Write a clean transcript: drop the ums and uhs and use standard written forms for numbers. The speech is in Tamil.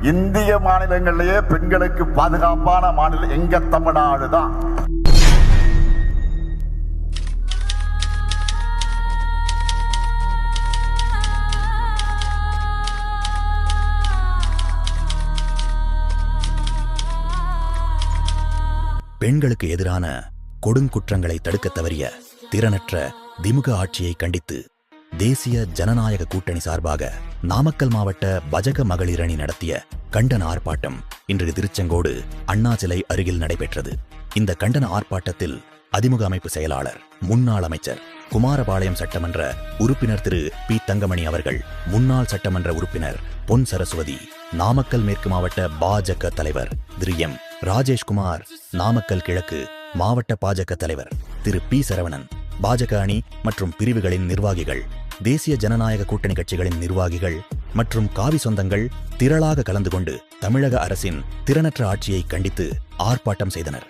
இந்திய மாநிலங்களிலேயே பெண்களுக்கு பாதுகாப்பான மாநிலம் எங்க தமிழ்நாடு தான். பெண்களுக்கு எதிரான கொடுங்குற்றங்களை தடுக்க தவறிய திறனற்ற திமுக ஆட்சியை கண்டித்து தேசிய ஜனநாயக கூட்டணி சார்பாக நாமக்கல் மாவட்ட பஜக மகளிர் அணி நடத்திய கண்டன ஆர்ப்பாட்டம் இன்று திருச்செங்கோடு அண்ணா சிலை அருகில் நடைபெற்றது. இந்த கண்டன ஆர்ப்பாட்டத்தில் அதிமுக அமைப்பு செயலாளர் முன்னாள் அமைச்சர் குமாரபாளையம் சட்டமன்ற உறுப்பினர் திரு பி தங்கமணி அவர்கள், முன்னாள் சட்டமன்ற உறுப்பினர் பொன் சரஸ்வதி, நாமக்கல் மேற்கு மாவட்ட பாஜக தலைவர் திரு எம் ராஜேஷ்குமார், நாமக்கல் கிழக்கு மாவட்ட பாஜக தலைவர் திரு பி சரவணன், பாஜக அணி மற்றும் பிரிவுகளின் நிர்வாகிகள், தேசிய ஜனநாயக கூட்டணி கட்சிகளின் நிர்வாகிகள் மற்றும் காவி சொந்தங்கள் திரளாக கலந்து கொண்டு தமிழக அரசின் திறனற்ற ஆட்சியை கண்டித்து ஆர்ப்பாட்டம் செய்தனர்.